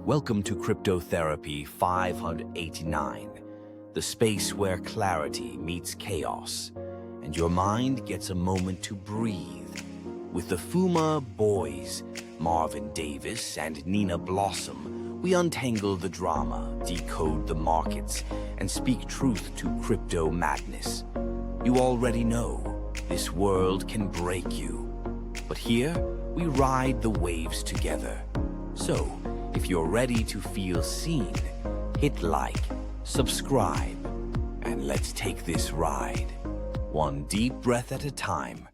Welcome to Cryptotherapy 589, the space where clarity meets chaos, and your mind gets a moment to breathe. With the Fuma boys, Marvin Davis and Nina Blossom, we untangle the drama, decode the markets, and speak truth to crypto madness. You already know, this world can break you. But here, we ride the waves together. So, if you're ready to feel seen, hit like, subscribe, and let's take this ride, one deep breath at a time.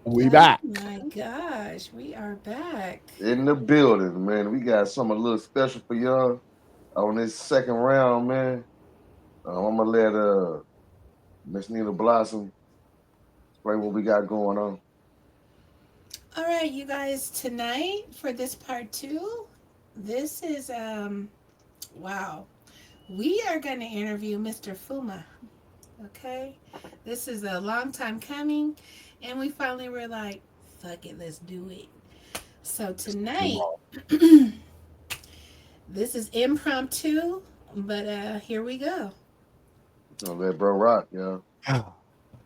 We back. My gosh, we are back. In the building, man. We got something a little special for y'all on this second round, man. I'm gonna let Miss Nina Blossom explain what we got going on. All right, you guys, tonight for this part two, this is wow. We are going to interview Mr. Fuma. Okay? This is a long time coming, and we finally were like, fuck it, let's do it. So tonight, this is impromptu, but here we go. I'll let bro rock, y'all.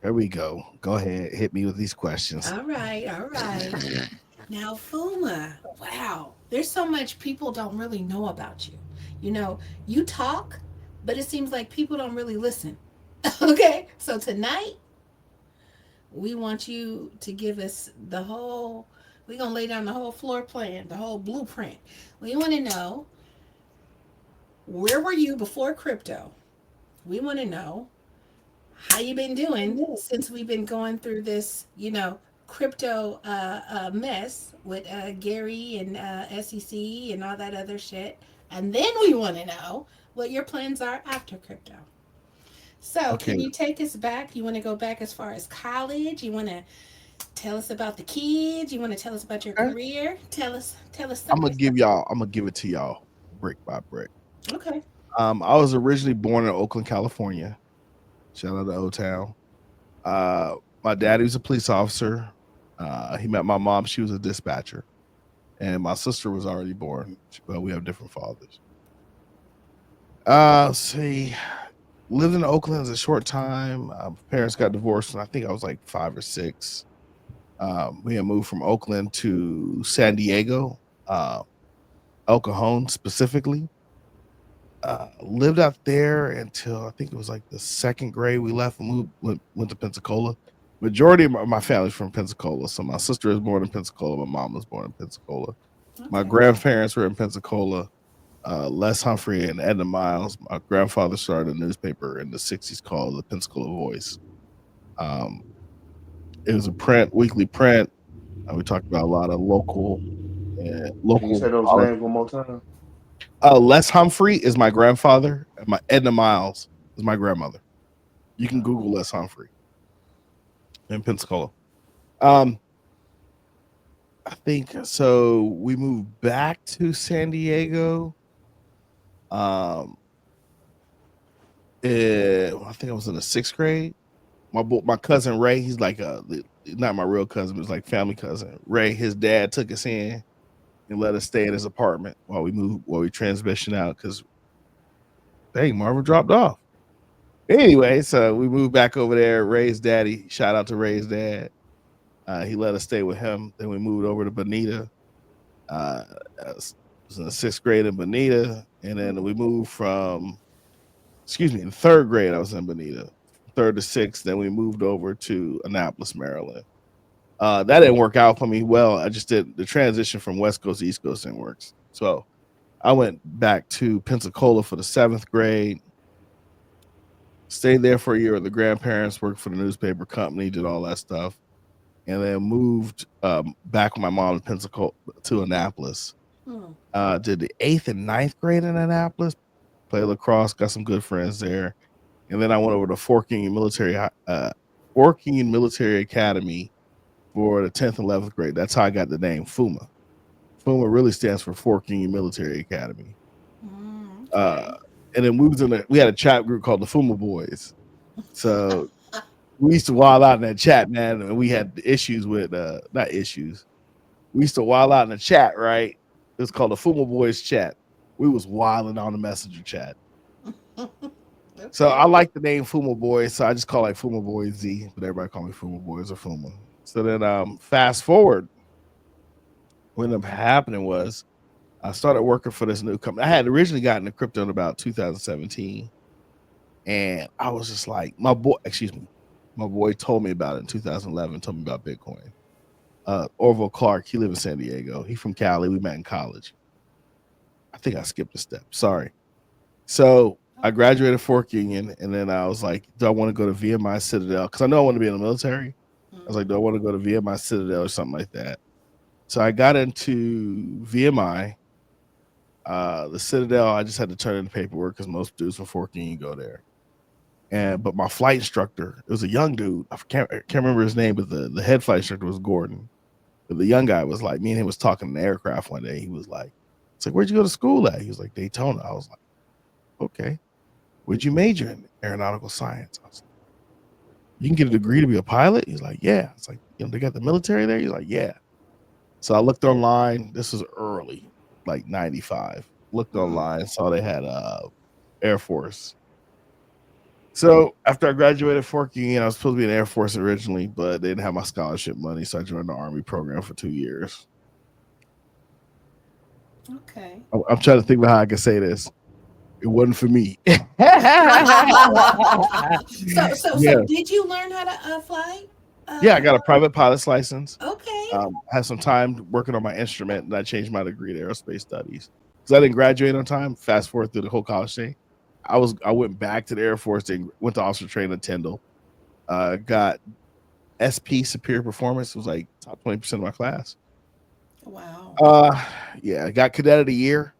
There we go. Go ahead. Hit me with these questions. All right, all right. Now, Fuma, wow, there's so much people don't really know about you. You know, you talk, but it seems like people don't really listen. Okay, so tonight we want you to give us the whole, we're going to lay down the whole floor plan, the whole blueprint. We want to know, where were you before crypto? We want to know how you been doing since we've been going through this, crypto mess with Gary and SEC and all that other shit. And then we want to know what your plans are after crypto. So, Okay. can you take us back? You want to go back as far as college? You want to tell us about the kids? You want to tell us about your Okay. career? Tell us I'm something. gonna give it to y'all brick by brick. Okay. I was originally born in Oakland, California. Shout out to O Town. My daddy was a police officer. He met my mom, she was a dispatcher. And my sister was already born. Well, we have different fathers. Let's see. Lived in Oakland as a short time. Parents got divorced, and I think I was like 5 or 6. We had moved from Oakland to San Diego, El Cajon specifically. Lived out there until I think it was like the second grade. We left and went to Pensacola. Majority of my family's from Pensacola. So my sister was born in Pensacola. My mom was born in Pensacola. My Okay. grandparents were in Pensacola. Les Humphrey and Edna Miles. My grandfather started a newspaper in the 60s called the Pensacola Voice. Um, it was a weekly print. We talked about a lot of local Can you say those politics. names one more time? Les Humphrey is my grandfather, and my Edna Miles is my grandmother. You can Google Les Humphrey in Pensacola. I think so. We moved back to San Diego. I think I was in the 6th grade. My cousin Ray, he's like not my real cousin, but it's like family cousin. Ray, his dad took us in and let us stay in his apartment while we transitioned out because dang, Marvin dropped off. Anyway, so we moved back over there. Ray's daddy, shout out to Ray's dad. He let us stay with him. Then we moved over to Bonita. I was in the 6th grade in Bonita. And then we moved in 3rd grade, I was in Bonita. 3rd to 6th. Then we moved over to Annapolis, Maryland. That didn't work out for me well. I just did the transition from West Coast to East Coast didn't work. So I went back to Pensacola for the 7th grade. Stayed there for a year with the grandparents, worked for the newspaper company, did all that stuff. And then moved back with my mom to Pensacola to Annapolis. Did the 8th and 9th grade in Annapolis. Played lacrosse, got some good friends there. And then I went over to Forking Military Academy for the 10th and 11th grade. That's how I got the name Fuma. Fuma really stands for Forking Military Academy. Okay. And then we had a chat group called the Fuma Boys. So we used to wild out in that chat, man. And we had issues with not issues. We used to wild out in the chat, right? It was called the Fuma Boys chat. We was wilding on the messenger chat. So I Okay. like the name Fuma Boys, so I just call it Fuma Boys Z, but everybody call me Fuma Boys or Fuma. So then fast forward, what ended up happening was I started working for this new company. I had originally gotten into crypto in about 2017. And I was just like, my boy told me about it in 2011, told me about Bitcoin. Orville Clark, he lived in San Diego. He from Cali. We met in college. I think I skipped a step. Sorry. So I Okay. graduated Fork Union, and then I was like, do I want to go to VMI Citadel? Because I know I want to be in the military. I was like, do I want to go to VMI Citadel or something like that? So I got into VMI. The Citadel, I just had to turn in the paperwork because most dudes from Fork Union go there. But my flight instructor, it was a young dude. I can't remember his name, but the head flight instructor was Gordon. But the young guy was like, me and him was talking in the aircraft one day. He was like, it's like, where'd you go to school at? He was like, Daytona. I was like, okay. Where'd you major in? Aeronautical science. I was like, you can get a degree to be a pilot? He's like, yeah. It's like, they got the military there? He's like, yeah. So I looked online. This was early, like 95. Looked online, saw they had Air Force. So after I graduated Fork Union, I was supposed to be in the Air Force originally, but they didn't have my scholarship money, so I joined the Army program for 2 years. Okay. I'm trying to think about how I can say this. It wasn't for me. So Yeah, did you learn how to fly? yeah. I got a private pilot's license. Okay. Had some time working on my instrument, and I changed my degree to aerospace studies because I didn't graduate on time. Fast forward through the whole college thing, I went back to the Air Force and went to officer training at Tyndall. Got SP Superior Performance. It was like top 20% of my class. Wow. Yeah, I got Cadet of the Year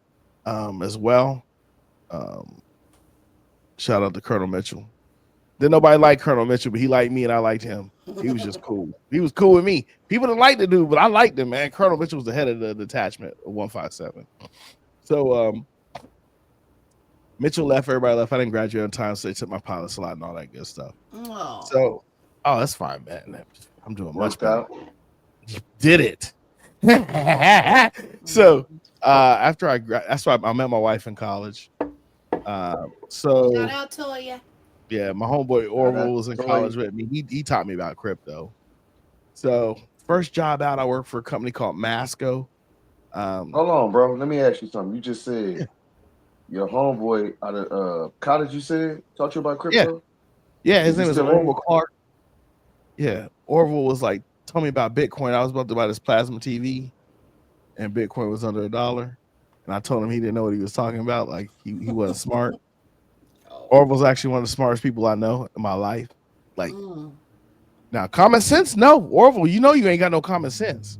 as well. Um, Shout out to Colonel Mitchell. Didn't nobody like Colonel Mitchell, but he liked me and I liked him. He was just cool. He was cool with me. People didn't like the dude, but I liked him, man. Colonel Mitchell was the head of the detachment of 157. So Mitchell left, everybody left. I didn't graduate on time, so they took my pilot slot and all that good stuff. Oh. So, that's fine, man. I'm doing much Worked better. out. Did it. So after that's why I met my wife in college. So Shout out to you. yeah, my homeboy Orville was in college with me. He taught me about crypto. So first job out, I worked for a company called Masco. Hold on, bro. Let me ask you something. You just said your homeboy out of college, you said, taught you about yeah, crypto? yeah. His Is he name is still Orville in? Clark. Yeah, Orville was like, told me about Bitcoin. I was about to buy this plasma TV, and Bitcoin was under $1. And I told him he didn't know what he was talking about. Like he wasn't smart. Oh. Orville's actually one of the smartest people I know in my life. Like Mm. now, common sense? No, Orville, you know you ain't got no common sense.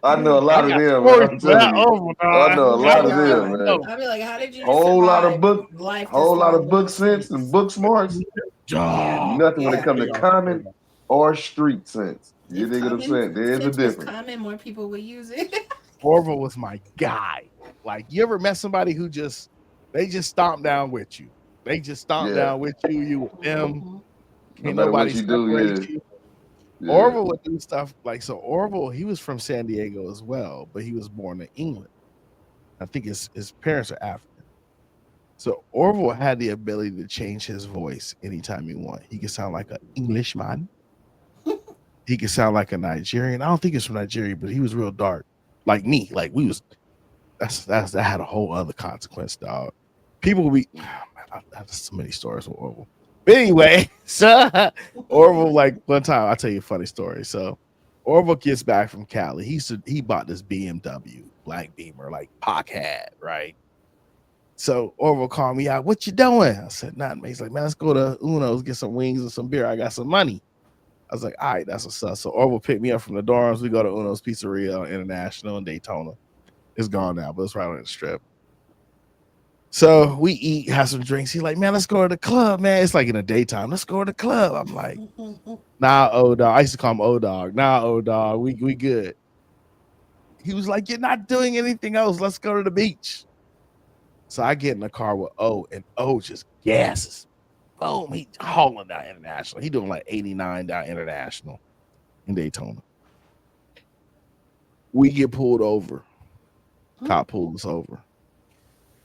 I know a lot of them, man. I'm telling you. I know a My lot of God. them, man. I'll be like, how did you Whole lot of survive book, life this whole lot of long book without sense and streets? book smarts. Nothing when it comes to common or street sense. You If dig what I'm common saying? There's a sense was difference. common, more people would use it. Orville was my guy. Like, you ever met somebody who they just stomp down with you? They just stomp down with you. You with them. Mhm. No Can't matter nobody what you do, separate you. yeah. Orville would do stuff like, so Orville, he was from San Diego as well, but he was born in England. I think his parents are African. So Orville had the ability to change his voice anytime he wanted. He could sound like an Englishman. He could sound like a Nigerian. I don't think he's from Nigeria, but he was real dark, like me. Like we was. That had a whole other consequence, dog. People would be. I have so many stories with Orville. But anyway, so Orville, like one time, I'll tell you a funny story. So Orville gets back from Cali. He bought this BMW black Beamer, like Pac had, right? So Orville called me out. What you doing? I said, nothing. He's like, man, let's go to Uno's, get some wings and some beer. I got some money. I was like, all right, that's what's up. So Orville picked me up from the dorms. We go to Uno's Pizzeria on International in Daytona. It's gone now, but it's right on the strip. So we eat, have some drinks. He's like, man, let's go to the club, man. It's like in the daytime. Let's go to the club. I'm like, nah, old dog. I used to call him old dog. Nah, old dog. We good. He was like, you're not doing anything else. Let's go to the beach. So I get in the car with O, and O just gasses. Boom, he hauling down International. He doing like 89 down International. in Daytona. We get pulled over. Cop pulled us over.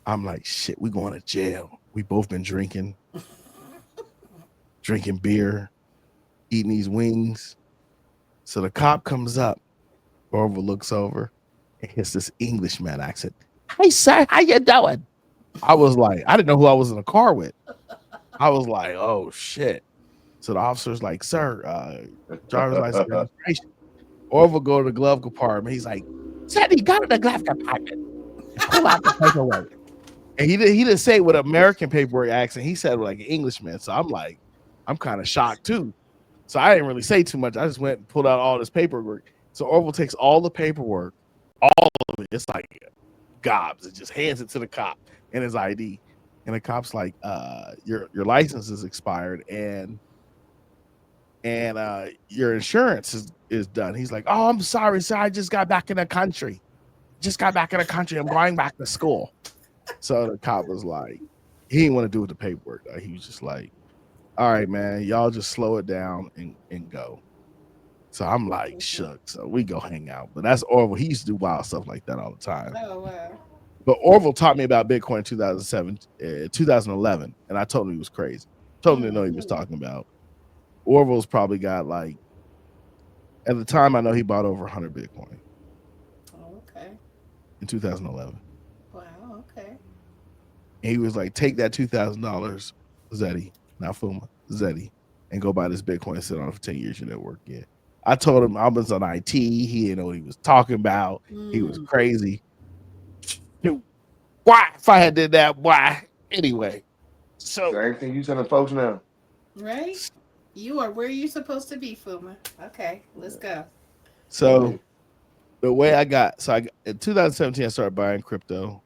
I'm like, shit, we going to jail. We both been drinking beer, eating these wings. So the cop comes up, Orville looks over, and hits this Englishman accent. Hey, sir, how you doing? I was like, I didn't know who I was in the car with. I was like, oh, shit. So the officer's like, sir, driver's license registration. Orville go to the glove compartment. He's like, Teddy, go to the glove compartment and pull out the paperwork. And he didn't say it with an American paperwork accent. He said it like an Englishman. So I'm like, I'm kind of shocked too. So I didn't really say too much. I just went and pulled out all this paperwork. So Orville takes all the paperwork, all of it. It's like gobs. It just hands it to the cop and his ID. And the cop's like, your license is expired and your insurance is done. He's like, oh, I'm sorry, sir. I just got back in the country. I'm going back to school. So the cop was like, he didn't want to do with the paperwork. Though. He was just like, all right, man, y'all just slow it down and go. So I'm like shook. So we go hang out. But that's Orville. He used to do wild stuff like that all the time. Oh, wow. But Orville taught me about Bitcoin in 2011. And I told him he was crazy. Told him to know he was talking about. Orville's probably got like, at the time, I know he bought over 100 Bitcoin. Oh, okay. In 2011. Wow, okay. And he was like, take that $2,000, Zeddy, not Fuma, Zeddy, and go buy this Bitcoin and sit on it for 10 years. You never work again. I told him I was on IT. He didn't know what he was talking about. He was crazy. Why? If I had did that, why? Anyway. So same thing you telling folks now. Right? You are where you're supposed to be, Fuma. Okay, let's go. So the way I got, in 2017, I started buying crypto.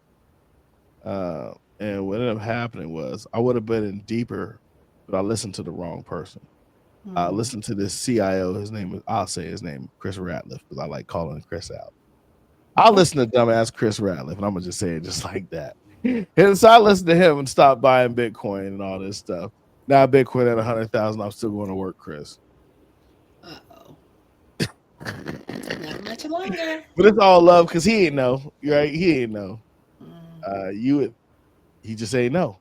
And what ended up happening was I would have been in deeper, but I listened to the wrong person. I listened to this CIO. I'll say his name, Chris Ratliff, because I like calling Chris out. I listen to dumbass Chris Ratliff, and I'm gonna just say it just like that. And so I listened to him and stopped buying Bitcoin and all this stuff. Now Bitcoin at 100,000, I'm still going to work, Chris. Uh-oh. Not much longer. But it's all love because he ain't know, right? He ain't know. He just ain't know.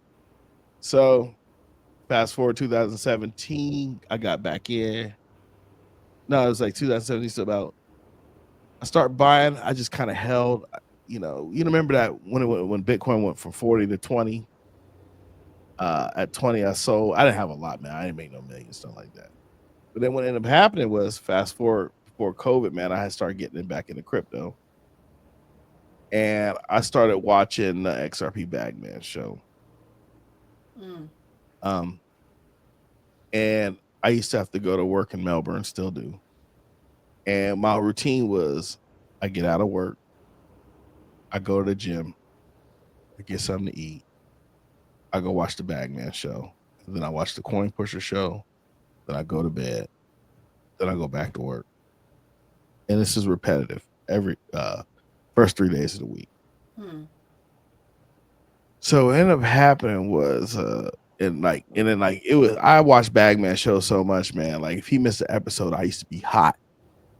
So fast forward 2017, I got back in. No, it was like 2017. So I start buying. I just kind of held. You remember that when Bitcoin went from 40 to 20. At 20, I sold. I didn't have a lot, man. I didn't make no millions, stuff like that. But then what ended up happening was, fast forward before COVID, man, I had started getting back into crypto. And I started watching the XRP Bagman show. And I used to have to go to work in Melbourne, still do. And my routine was I get out of work, I go to the gym, I get something to eat, I go watch the Bagman show, and then I watch the Coin Pusher show, then I go to bed, then I go back to work. And this is repetitive every first 3 days of the week. So what ended up happening was I watched Bagman show so much, man. Like if he missed an episode, I used to be hot.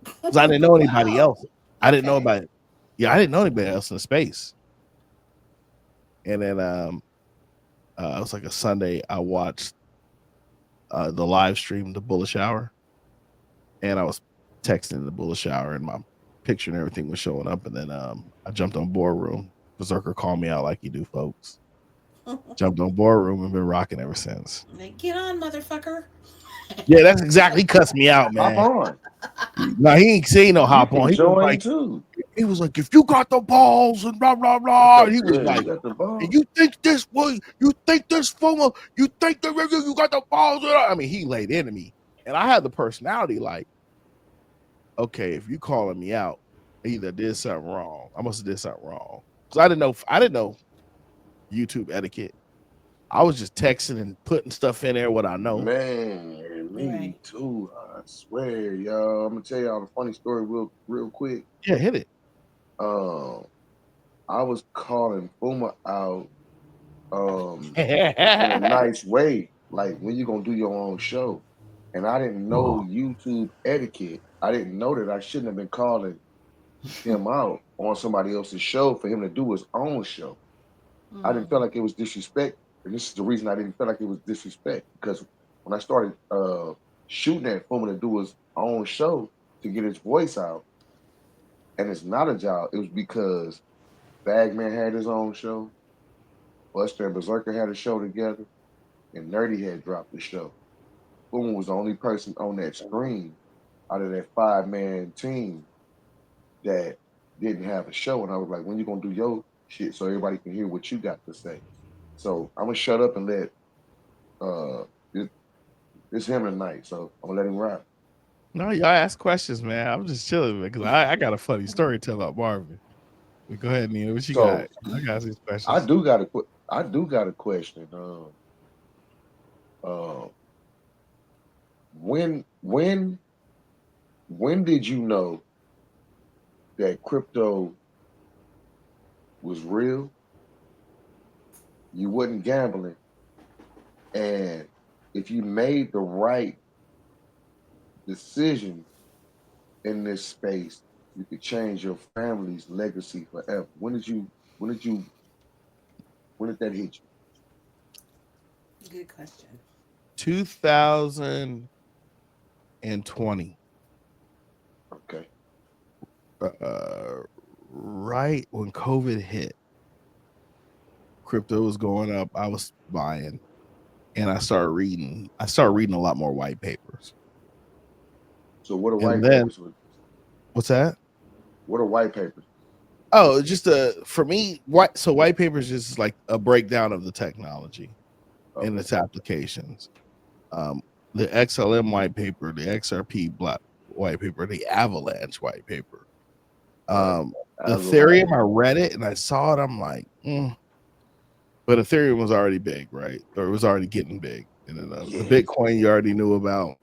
Because I didn't know anybody else. I didn't know about it. Yeah, I didn't know anybody else in the space. And then it was like a Sunday, I watched the live stream, the Bullish Hour. And I was texting the Bullish Hour and my picture and everything was showing up. And then I jumped on Boardroom. Berserker called me out like you do, folks. Jumped on Boardroom and been rocking ever since. Like, get on, motherfucker. Yeah, that's exactly. He cussed me out, man. Hop on. No, he ain't saying no hop on. He was like, if you got the balls and blah blah blah. And he was like, and you think this way? You think this Fuma? You think that you got the balls? I mean, he laid into me, and I had the personality like, okay, if you calling me out, I either did something wrong. I must have did something wrong because I didn't know YouTube etiquette. I was just texting and putting stuff in there what I know. Man, me too. I swear, y'all. I'm gonna tell y'all a funny story real quick. Yeah, hit it. I was calling Fuma out in a nice way, like when you gonna do your own show. And I didn't know YouTube etiquette I didn't know that I shouldn't have been calling him out on somebody else's show for him to do his own show. I didn't feel like it was disrespect, and this is the reason I didn't feel like it was disrespect because when I started shooting at Fuma to do his own show to get his voice out, and it's not a job. It was because Bagman had his own show, Buster and Berserker had a show together, and Nerdy had dropped the show. Fuma was the only person on that screen out of that 5-man team that didn't have a show, and I was like, when you gonna do your shit so everybody can hear what you got to say? So I'm gonna shut up and let uh it, it's him tonight, so I'm gonna let him rap. No, y'all ask questions, man. I'm just chilling because I got a funny story to tell about Marvin. But go ahead, Nina. What you So got? I got these I questions. do got a I do got a question. Uh, when did you know that crypto was real? You wasn't gambling, and if you made the right decision in this space, you could change your family's legacy forever. When did you when did that hit you? Good question. 2020, Okay. right when COVID hit, crypto was going up. I was buying, and I started reading. I started reading a lot more white papers. So what are And white then, papers? what's that? What are white papers? Oh, just for me, white papers is like a breakdown of the technology and Okay. its applications. Um, the XLM white paper, the XRP black white paper, the Avalanche white paper. Right. Ethereum, I read it and I saw it. I'm like, but Ethereum was already big, right? Or it was already getting big. And then the Yes. Bitcoin you already knew about.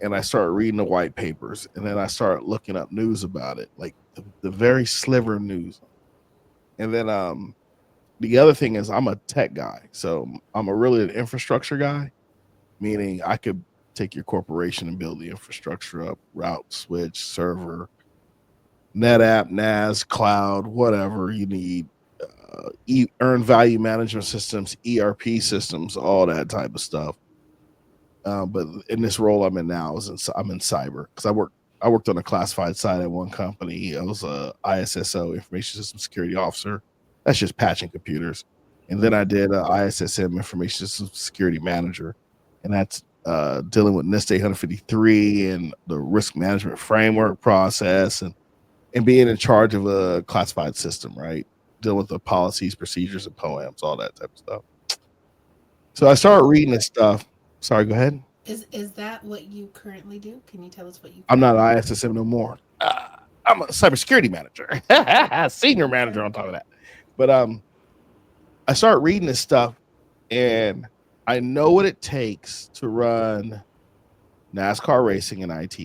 And I started reading the white papers, and then I started looking up news about it, like the very sliver news. And then the other thing is I'm a tech guy, so I'm a really an infrastructure guy, meaning I could take your corporation and build the infrastructure up, route, switch, server, NetApp, NAS, cloud, whatever you need, earn value management systems, ERP systems, all that type of stuff. But in this role I'm in now I'm in cyber because I worked on a classified side at one company. I was a ISSO, information system security officer. That's just patching computers. And then I did a ISSM, information system security manager, and that's dealing with NIST 853 and the risk management framework process and being in charge of a classified system, right? Dealing with the policies, procedures, and poems, all that type of stuff. So I started reading this stuff. Sorry, go ahead. Is that what you currently do? Can you tell us what you I'm not currently an ISSM no more. I'm a cybersecurity manager, senior manager on top of that. But I started reading this stuff, and I know what it takes to run NASCAR racing in IT.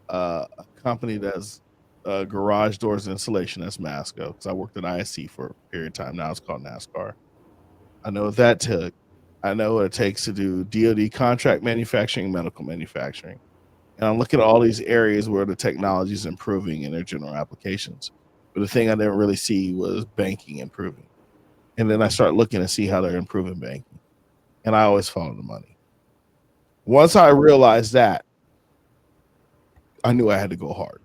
A company that's garage doors installation. That's Masco because I worked at ISC for a period of time. Now it's called NASCAR. I know what that took. I know what it takes to do DoD contract manufacturing, medical manufacturing. And I'm looking at all these areas where the technology is improving in their general applications. But the thing I didn't really see was banking improving. And then I start looking to see how they're improving banking. And I always follow the money. Once I realized that, I knew I had to go hard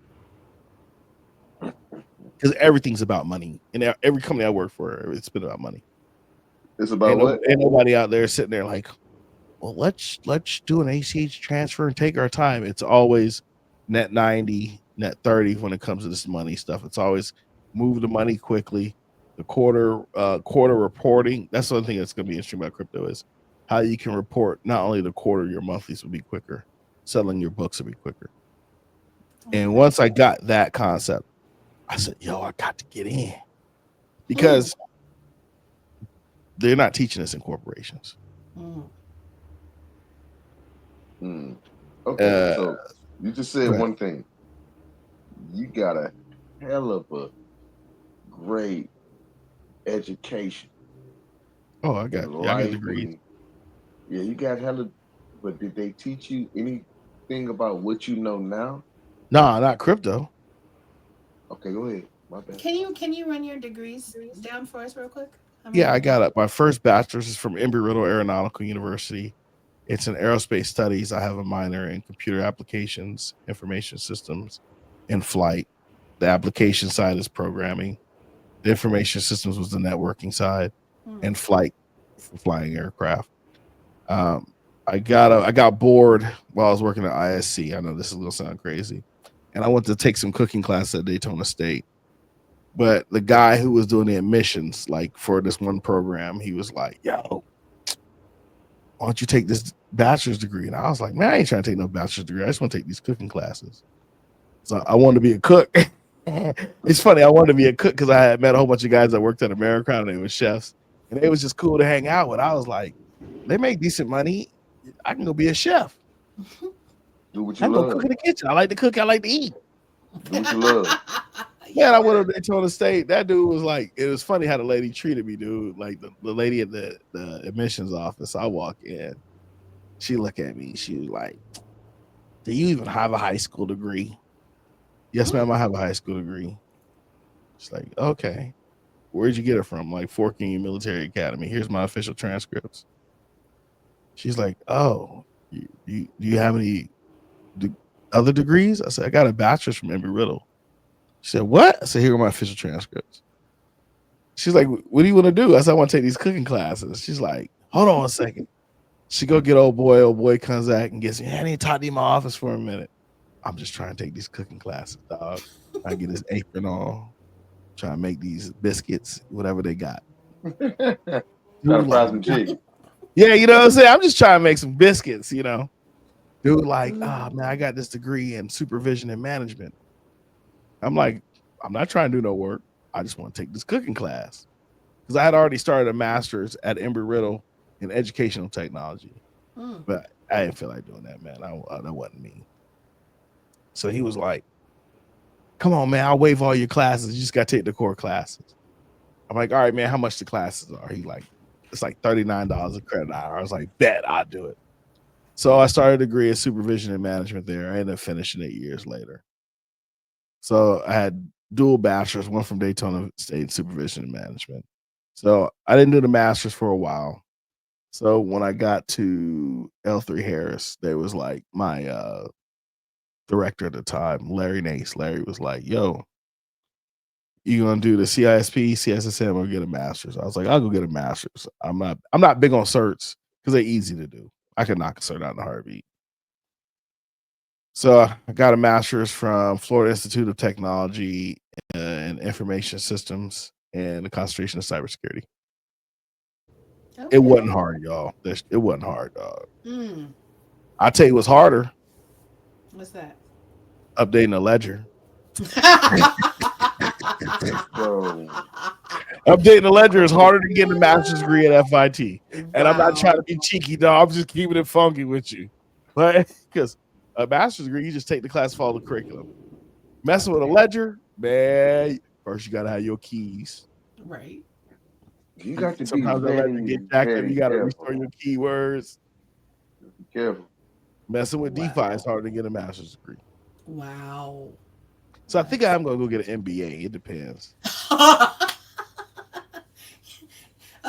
because everything's about money. And every company I work for, it's been about money. It's about what? Ain't nobody out there sitting there like, well, let's do an ACH transfer and take our time. It's always net 90, net 30 when it comes to this money stuff. It's always move the money quickly. The quarter reporting. That's the other thing that's going to be interesting about crypto is how you can report not only the quarter, your monthlies will be quicker, selling your books will be quicker. And Okay. once I got that concept, I said, yo, I got to get in because they're not teaching us in corporations. Mm. Okay, so you just said Go ahead. one thing. You got a hell of a great education Oh, I in got life. degrees. Yeah, you got hella. But did they teach you any? thing about what you know now? Nah, not crypto. Okay, go ahead. My bad. Can you run your degrees down for us real quick? How many Yeah, I you got? got it. My first bachelor's is from Embry-Riddle Aeronautical University. It's in aerospace studies. I have a minor in computer applications, information systems, and flight. The application side is programming. The information systems was the networking side, Hmm. and flight for flying aircraft. Um, I got bored while I was working at ISC. I know this is gonna sound crazy, and I went to take some cooking class at Daytona State. But the guy who was doing the admissions, like for this one program, he was like, "Yo, why don't you take this bachelor's degree?" And I was like, "Man, I ain't trying to take no bachelor's degree. I just want to take these cooking classes." So I wanted to be a cook. It's funny. I wanted to be a cook because I had met a whole bunch of guys that worked at Americana and they were chefs, and it was just cool to hang out with. I was like, they make decent money. I can go be a chef. Do what I you can go cook love. in the kitchen. I like to cook. I like to eat. Do what you love. Man, Yeah, I went word. up to Daytona State. That dude was like, it was funny how the lady treated me, dude. Like the lady at the admissions office. I walk in, she looked at me. She was like, "Do you even have a high school degree?" Yes, ma'am, I have a high school degree. She's like, "Okay. Where'd you get it from?" Like Fort King Military Academy. Here's my official transcripts. She's like, "Oh, do you have any de- other degrees?" I said, "I got a bachelor's from Embry Riddle." She said, "What?" I said, "Here are my official transcripts." She's like, "What do you want to do?" I said, "I want to take these cooking classes." She's like, "Hold on a second." She go get old boy. Old boy comes back and gets me. I need to talk to you in my office for a minute. I'm just trying to take these cooking classes, dog. I get his apron on, trying to make these biscuits, whatever they got. Trying to Dude, fry like, some chicken. yeah, you know what I'm saying? I'm just trying to make some biscuits, you know. Dude, like, oh man, I got this degree in supervision and management. I'm like, I'm not trying to do no work. I just want to take this cooking class. Because I had already started a master's at Embry Riddle in educational technology, Hmm. but I didn't feel like doing that, man. That wasn't me. So he was like, "Come on, man, I'll waive all your classes. You just got to take the core classes." I'm like, "All right, man, how much the classes are?" He's like, "It's like $39 a credit hour." I was like, "Bet, I'll do it." So I started a degree in supervision and management there. I ended up finishing it years later. So I had dual bachelors, one from Daytona State supervision and management. So I didn't do the masters for a while. So when I got to L3 Harris, they was like my director at the time, Larry Nace. Larry was like, "Yo, you gonna do the CISP, CSSM, or get a master's?" I was like, "I'll go get a master's." I'm not big on certs because they're easy to do. I could knock a cert out in a heartbeat. So I got a master's from Florida Institute of Technology and Information Systems and the concentration of cybersecurity. It wasn't Okay. hard, y'all. It wasn't hard, dog. Hmm. I tell you what's harder, What's that? updating a ledger. So Updating a ledger is harder to get a master's degree at FIT. And I'm not trying Wow. to be cheeky, dog. I'm just keeping it funky with you. But because a master's degree, you just take the class, follow the curriculum. Messing with a ledger, man, first you gotta have your keys. Right. you got to be Sometimes that ledger get very, jacked up. You very gotta careful. restore your keywords. Be careful. Messing with DeFi is Wow. harder to get a master's degree. Wow. So I think That's I'm gonna go get an MBA. It depends.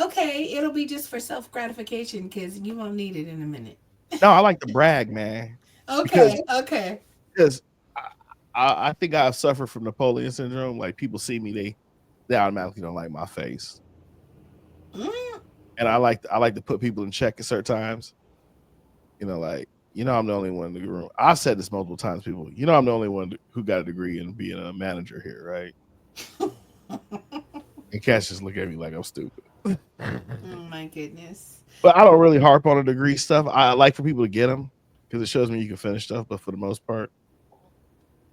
okay. It'll be just for self gratification because you won't need it in a minute. No, I like to brag, man, because Okay. Okay. because I think I suffer from Napoleon syndrome. Like people see me, they automatically don't like my face, Mm, and I like to put people in check at certain times. Like I'm the only one in the room. I've said this multiple times. People, I'm the only one who got a degree in being a manager here, right? And cats just look at me like I'm stupid. oh my goodness. But I don't really harp on the degree stuff. I like for people to get them because it shows me you can finish stuff. But for the most part,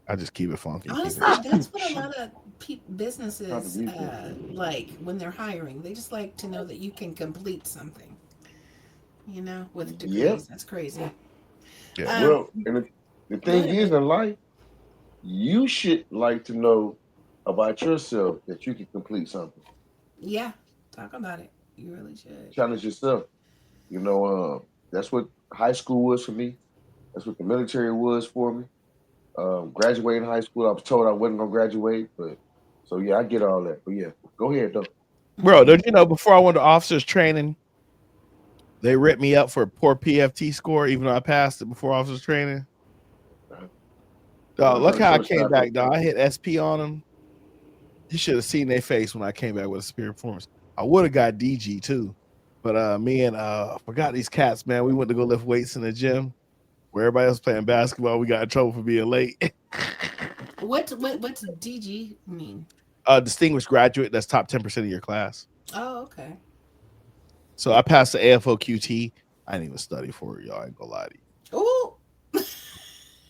I just keep it funky and keep it Honestly, chill. that's what a lot of businesses Contribution. like when they're hiring. They just like to know that you can complete something, with Yep. degrees. That's crazy. Yeah. Um, Well, and the go thing is ahead. in life, you should like to know about yourself that you can complete something. Yeah, talk about it. You really should. Challenge yourself. That's what high school was for me. That's what the military was for me. Graduating high school, I was told I wasn't gonna graduate, but so yeah, I get all that. But yeah, go ahead though. Bro, don't you know before I went to officers training, they ripped me up for a poor PFT score, even though I passed it before officers training. Dog, look how I came back, dog. I hit SP on them. You should have seen their face when I came back with a superior performance. I would have got DG too. But me and forgot these cats, man. We went to go lift weights in the gym where everybody else playing basketball. We got in trouble for being late. What's DG mean? Distinguished graduate, that's top 10% of your class. Oh, okay. So I passed the AFOQT. I didn't even study for it, y'all. I ain't gonna lie to you. Ooh.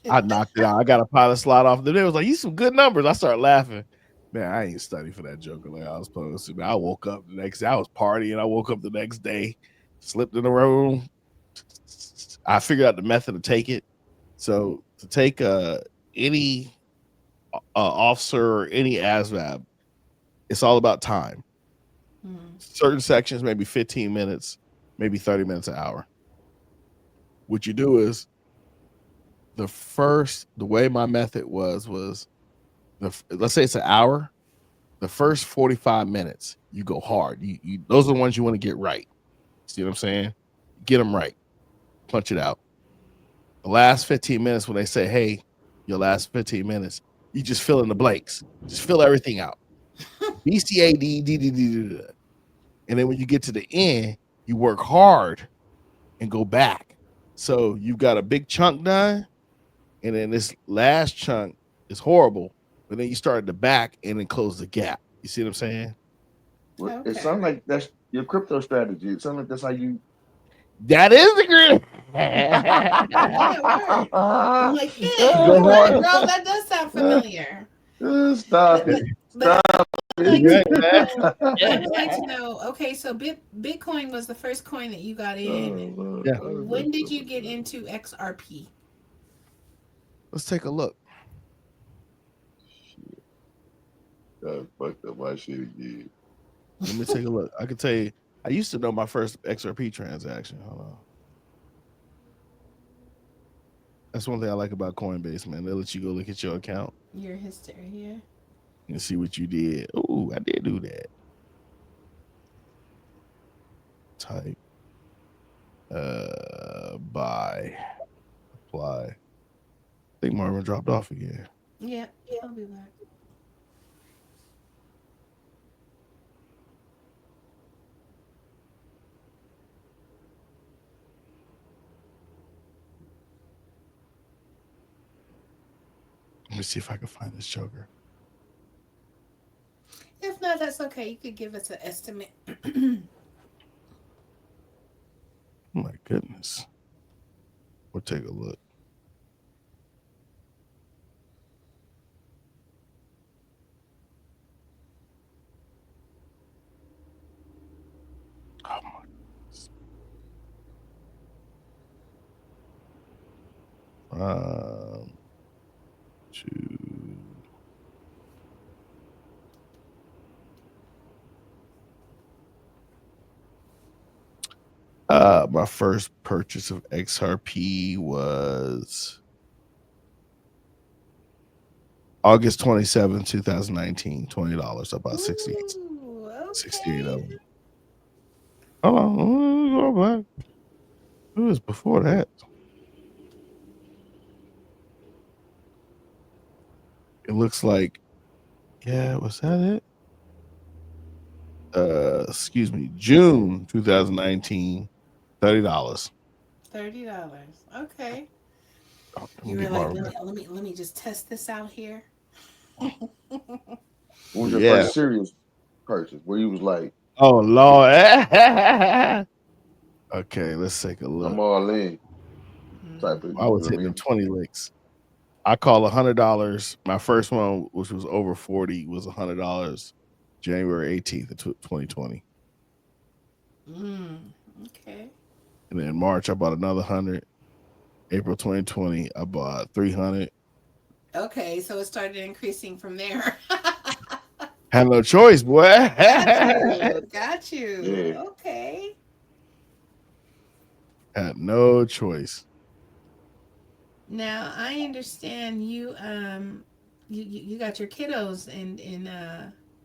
I knocked it out. I got a pilot slot off. Then it was like, you some good numbers. I started laughing. Man, I ain't study for that joker like I was supposed to. Man, I woke up the next day. I was partying. I woke up the next day, slipped in the room. I figured out the method to take it. So to take any officer or any ASVAB, it's all about time. Certain sections, maybe 15 minutes, maybe 30 minutes an hour. What you do is the way my method was let's say it's an hour. The first 45 minutes, you go hard. You those are the ones you want to get right. See what I'm saying? Get them right. Punch it out. The last 15 minutes, when they say, hey, your last 15 minutes, you just fill in the blanks. Just fill everything out. BCAD, D. And then when you get to the end, you work hard and go back. So you've got a big chunk done, and then this last chunk is horrible, but then you start at the back and then close the gap. You see what I'm saying? Well, okay. It sounds like that's your crypto strategy. It sounds like that's how you. That is the grid. I'm like, yeah, you're right, bro. That does sound familiar. Stop it. Stop it. I would like to know, okay, so Bitcoin was the first coin that you got in. Yeah. When did you get into XRP? Let's take a look. God fucked up my shit again. Let me take a look. I can tell you, I used to know my first XRP transaction. Hold on. That's one thing I like about Coinbase, man. They'll let you go look at your account. Your history, yeah. And see what you did. Oh, I did do that. Type. Buy. Apply. I think Marvin dropped off again. Yeah, I'll be back. Let me see if I can find this joker. If not, that's okay. You could give us an estimate. Oh my goodness. We'll take a look. Oh my goodness. My first purchase of XRP was August 27, 2019, $20. About 68. Ooh, okay. 68 of them. Hold on. Go back. It was before that. It looks like, yeah, was that it? Excuse me, June 2019, $30. $30. Okay. You were like, let me just test this out here. What was your first serious purchase where you was like, oh Lord. Okay, let's take a look. I'm all in. Type of, I was hitting them 20 licks. I call $100. My first one, which was over 40, was $100. January 18th of 2020. Okay. And then in March, I bought another 100. April 2020, I bought 300. Okay, so it started increasing from there. Had no choice, boy. Got you. Yeah. Okay. Had no choice. Now I understand you got your kiddos in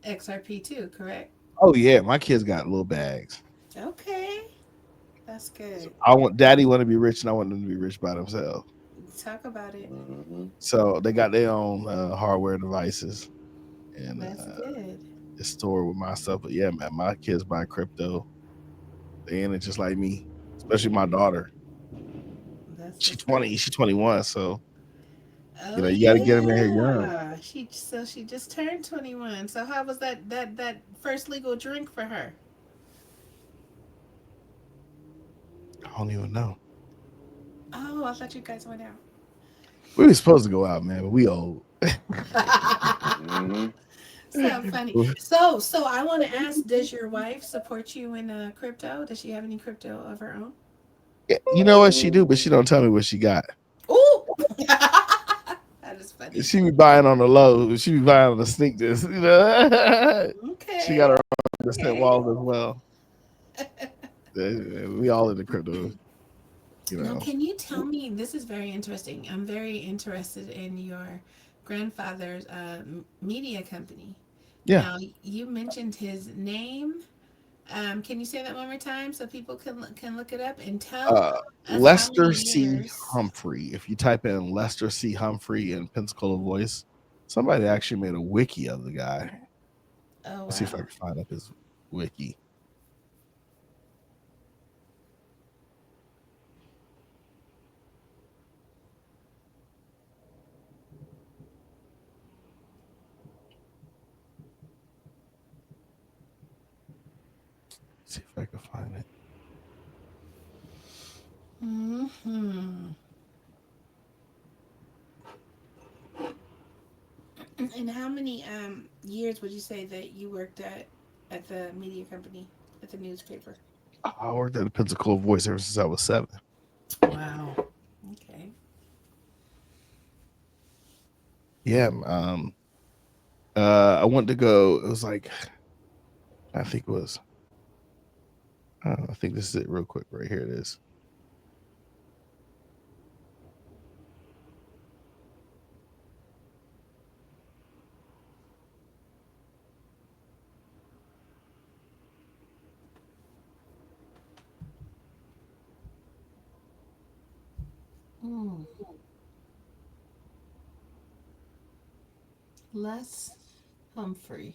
XRP too, correct? Oh yeah, my kids got little bags. Okay, that's So good. I want daddy want to be rich, and I want them to be rich by themselves. Talk about it. Mm-hmm. So they got their own hardware devices, and That's good. it's stored with my stuff. But yeah, man, my kids buy crypto. They in it just like me, especially my daughter. That's She what's up. 20, she 21. So Oh you got to get them in here young. yeah, she just turned 21. So how was that first legal drink for her? I don't even know. Oh, I thought you guys went We were supposed to go out, man, but we old. out. Mm-hmm. So funny. So I want to ask, does your wife support you in crypto? Does she have any crypto of her own? Yeah, you know what she do, but she don't tell me what she got. Ooh, that is funny. She be buying on the low. She be buying on the sneak this. She got Okay, her own percent okay. wallet as well. We all in the crypto, you Now, know. can you tell me? This is very interesting. I'm very interested in your grandfather's media company. Yeah. Now, you mentioned his name. Can you say that one more time so people can look it up and tell us how many Lester C. years? Humphrey. If you type in Lester C. Humphrey in Pensacola Voice, somebody actually made a wiki of the guy. Oh Let's see if I wow. can find up his wiki. Let's see if I can find it. Hmm. And how many years would you say that you worked at the media company at the newspaper? I worked at the Pensacola Voice ever since I was 7. Wow. Okay. Yeah. I wanted to go. It was like I think it was. I think this is it. Real quick, right here it is. Mm. Les Humphrey.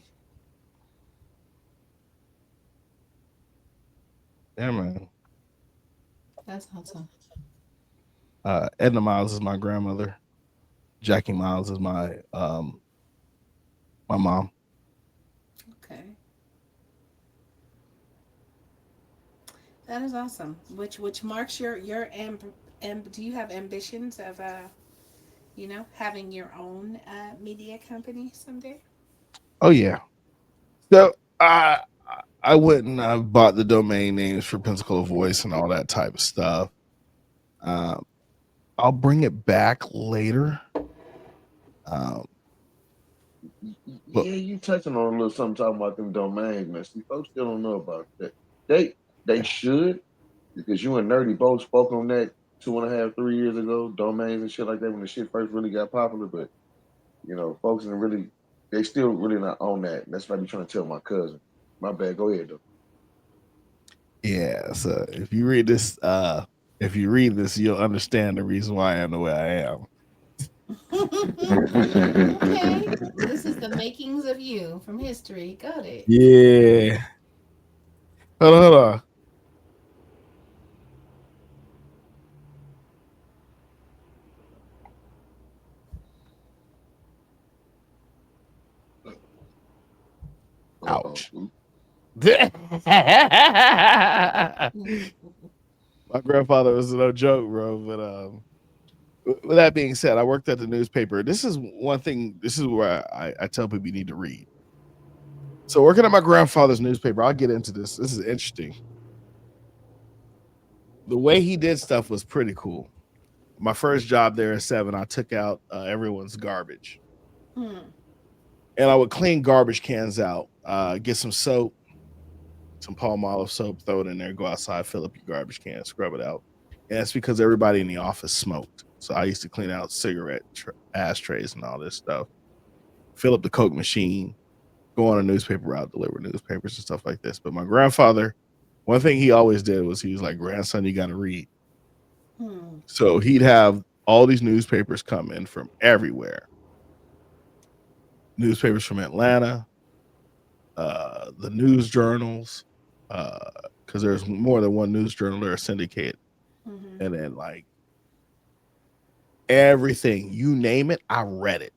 Yeah, man. That's awesome. Edna Miles is my grandmother. Jackie Miles is my mom. Okay. That is awesome. Which marks your do you have ambitions of having your own media company someday? Oh yeah. So I went and I bought the domain names for Pensacola Voice and all that type of stuff. Um, I'll bring it back later. Um, but Yeah, you touching on a little something talking about them domains, man. See, folks still don't know about that. They should, because you and Nerdy both spoke on that 2.5, 3 years ago, domains and shit like that when the shit first really got popular. But folks are really they still really not on that. That's what I be trying to tell my cousin. My bad. Go ahead though. yeah, so if you read this, you'll understand the reason why I am the way I am. Okay. This is the makings of you from history. Got it. Yeah. Hold on. Uh-oh. Ouch. My grandfather was no joke, bro. But with that being said, I worked at the newspaper. This is one thing. This is where I tell people you need to read. So working at my grandfather's newspaper, I'll get into this. This is interesting. The way he did stuff was pretty cool. My first job there at 7, I took out everyone's garbage, Hmm. and I would clean garbage cans out, get some soap, some palm olive soap, throw it in there, go outside, fill up your garbage can, scrub it out. And that's because everybody in the office smoked. So I used to clean out cigarette ashtrays and all this stuff, fill up the Coke machine, go on a newspaper route, deliver newspapers and stuff like this. But my grandfather, one thing he always did was he was like, grandson, you got to read. So he'd have all these newspapers come in from everywhere. Newspapers from Atlanta, the news journals, because there's more than one news journal that are syndicated. And then like everything, you name it, I read it.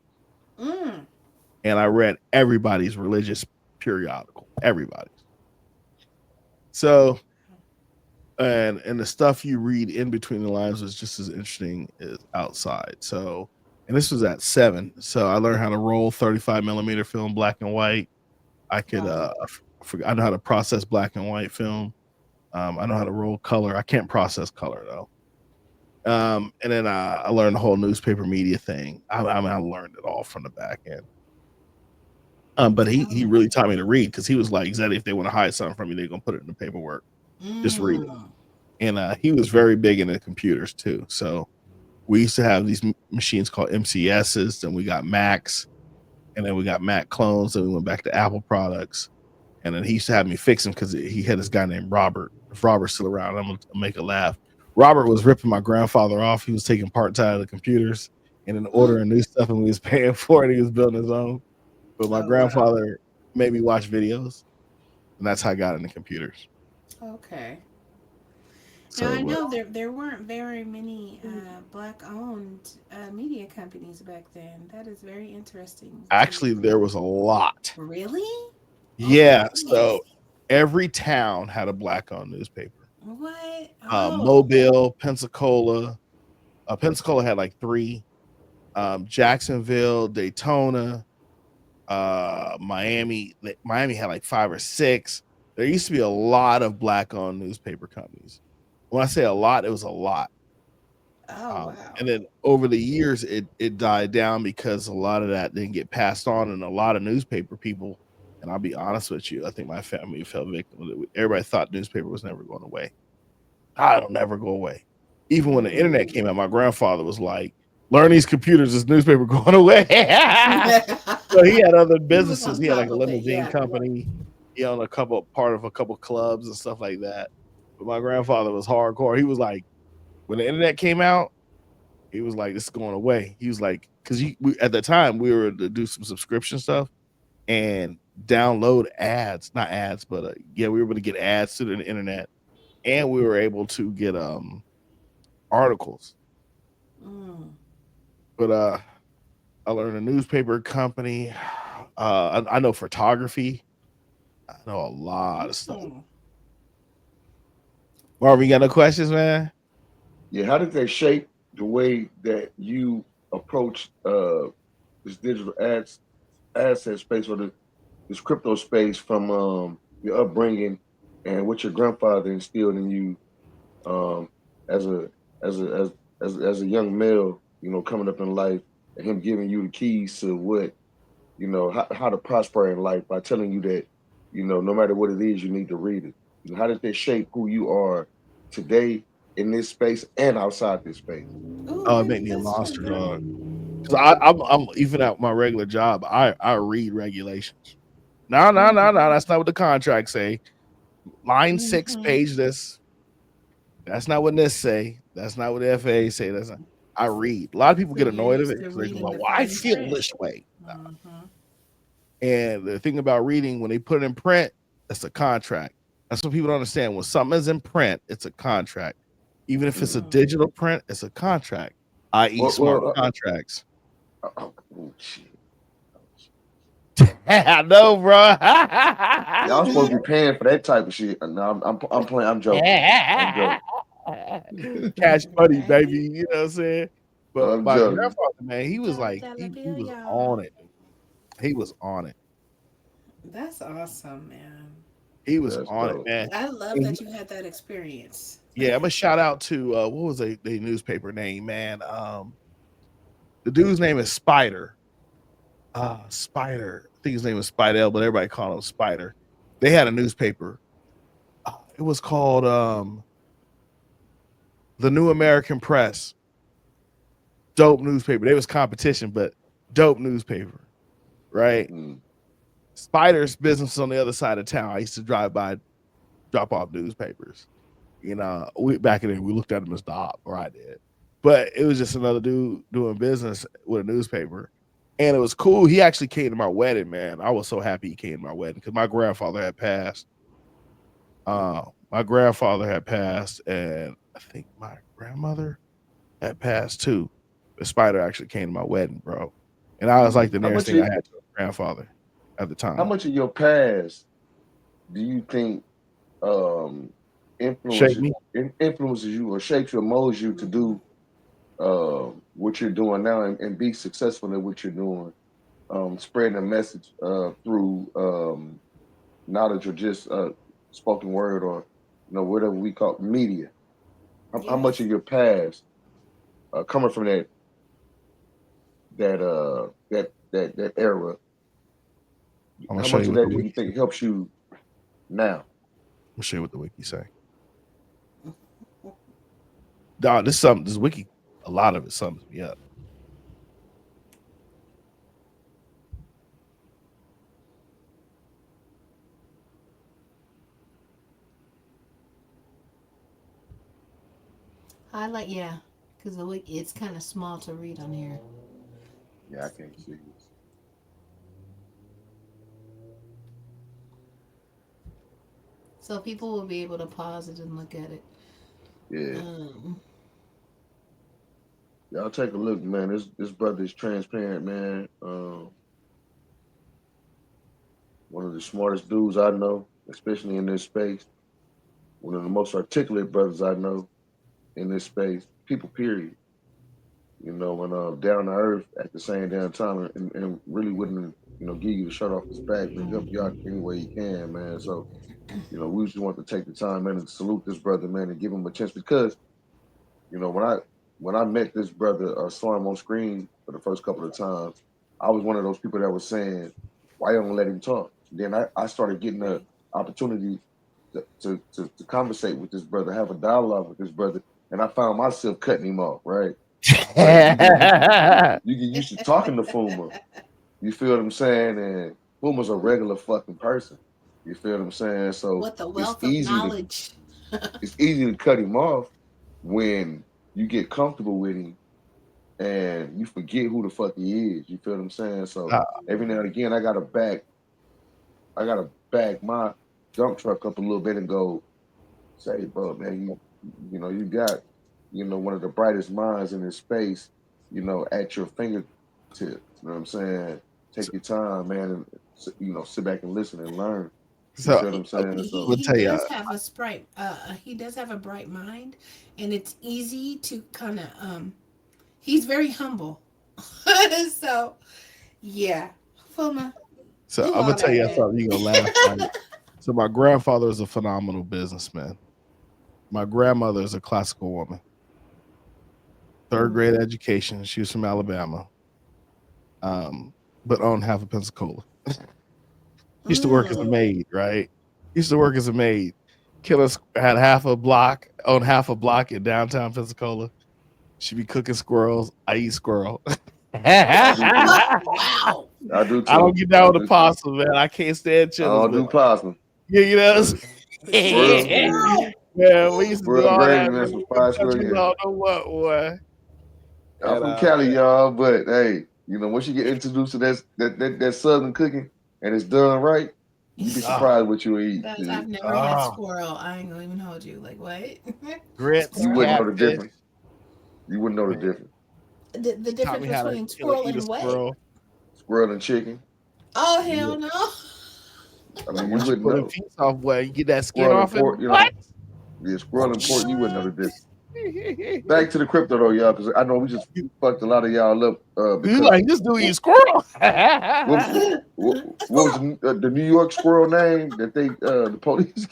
And I read everybody's religious periodical, everybody's. So, and the stuff you read in between the lines was just as interesting as outside. So, and this was at 7. So I learned how to roll 35 millimeter film, black and white. I could, I know how to process black and white film. I know how to roll color. I can't process color though. And then I learned the whole newspaper media thing. I learned it all from the back end. But he really taught me to read because he was like, Zeddy, if they want to hide something from you, they're gonna put it in the paperwork. Just read it. And he was very big into computers too. So we used to have these machines called MCSs, and we got Macs, and then we got Mac clones, and we went back to Apple products. And then he used to have me fix them because he had this guy named Robert. If Robert's still around, I'm gonna make a laugh. Robert was ripping my grandfather off. He was taking parts out of the computers and then ordering new stuff, and we was paying for it. He was building his own. But my grandfather made me watch videos, and that's how I got into computers. Okay. So, now I know there weren't very many black-owned media companies back then. That is very interesting. Actually, there was a lot. Really? Yeah. So every town had a black-owned newspaper. What? Mobile, Pensacola. Pensacola had like 3. Jacksonville, Daytona. Miami had like 5 or 6. There used to be a lot of black-owned newspaper companies. When I say a lot, it was a lot. Wow. And then over the years, it died down because a lot of that didn't get passed on, and a lot of newspaper people. And I'll be honest with you, I think my family fell victim of it. Everybody thought newspaper was never going away. It'll never go away. Even when the internet came out, my grandfather was like, learn these computers, this newspaper going away. So he had other businesses. He had like a limousine company. He owned part of a couple clubs and stuff like that. But my grandfather was hardcore. He was like, when the internet came out, he was like, this is going away. He was like, because at the time we were to do some subscription stuff and download ads, not ads, but we were able to get ads to the internet, and we were able to get articles. But I learned a newspaper company. I know photography. I know a lot of stuff. Marvin, you got no questions, man? Yeah, how did they shape the way that you approach this digital asset space, or this crypto space, from your upbringing and what your grandfather instilled in you as a young male, coming up in life, and him giving you the keys to what, how to prosper in life by telling you that, no matter what it is, you need to read it. How did they shape who you are today in this space and outside this space? It made me a monster, dog. Because I'm even at my regular job, I read regulations. No, that's not what the contracts say. Line 6, page this. That's not what this say. That's not what the FAA say. That's not. I read. A lot of people get annoyed of it because they're like, well, I feel this way. And the thing about reading, when they put it in print, that's a contract. That's what people don't understand. When something is in print, it's a contract. Even if it's a digital print, it's a contract, i.e. smart contracts. Oh, shit. I know, bro. Y'all supposed to be paying for that type of shit. No, I'm playing. I'm joking. Cash money, baby. You know what I'm saying? But my joking. grandfather, man, he was like, he was on it. He was on it. That's awesome, man. He was on it, man. I love that you had that experience. Yeah, I'm a shout out to what was the newspaper name, man? The dude's name is Spider. Spider. I think his name was Spidell, but everybody called him Spider. They had a newspaper. It was called the New American Press. dope newspaper. They was competition, but dope newspaper, right? Spider's business was on the other side of town. I used to drive by, drop off newspapers. You know, back in then we looked at him as the op, or I did. But it was just another dude doing business with a newspaper. And it was cool. He actually came to my wedding, man. I was so happy he came to my wedding because my grandfather had passed. And I think my grandmother had passed too. The Spider actually came to my wedding, bro. And I was like the nearest thing I had to a grandfather at the time. How much of your past do you think influences you or shapes you or molds you to do what you're doing now and be successful in what you're doing, spreading a message through knowledge or just spoken word or whatever we call media? How much of your past coming from that era? How much of that do you think helps you now? I'll show you what the wiki say. Dog, this wiki, a lot of it sums me up. Highlight, because the wiki, it's kind of small to read on here. Yeah, I can't see this. So people will be able to pause it and look at it. Yeah. Y'all take a look, man. This brother is transparent, man. One of the smartest dudes I know, especially in this space. One of the most articulate brothers I know in this space. People, period. And down to earth at the same damn time, and really wouldn't, give you the shirt off his back, but help you out any way he can, man. So, we just want to take the time, man, and salute this brother, man, and give him a chance because, when I met this brother, saw him on screen for the first couple of times, I was one of those people that was saying, "Why you don't let him talk?" Then I started getting the opportunity to conversate with this brother, have a dialogue with this brother, and I found myself cutting him off, right? You get used to talking to Fuma. You feel what I'm saying? And Fuma's a regular fucking person. You feel what I'm saying? So what the wealth of knowledge. It's easy to cut him off when you get comfortable with him and you forget who the fuck he is. You feel what I'm saying? So every now and again, I gotta back my dump truck up a little bit and go, say, bro, man, you got, one of the brightest minds in this space, at your fingertips. You know what I'm saying? Take your time, man, and sit back and listen and learn. So, you know what I'm saying? He does have a bright mind, and it's easy to kind of he's very humble. So yeah, Fuma. So I'm gonna tell you something. You gonna laugh. Right? So my grandfather is a phenomenal businessman. My grandmother is a classical woman. 3rd grade education. She was from Alabama, but owned half of Pensacola. Used to work as a maid, right? Used to work as a maid. Killer had owned half a block in downtown Pensacola. She be cooking squirrels. I eat squirrel. Wow. I do too. I don't get down with the possum, man. I can't stand chitlins. I don't do possum. Yeah, Yeah, we used to do all that. I'm from Cali, y'all, but hey, once you get introduced to that southern cooking and it's done right, you'd be surprised what you eat. I've never had squirrel. I ain't gonna even hold you. Like what? Grits. You wouldn't know the difference. You wouldn't know the difference. The difference between squirrel and what? Squirrel and chicken. Oh hell no! I mean, you wouldn't know. Piece off where you get that skin off pork, what? Yeah, squirrel and pork. You wouldn't know the difference. Back to the crypto though, y'all, because I know we just fucked a lot of y'all up. You like this dude eat squirrel? what was the New York squirrel name that the police?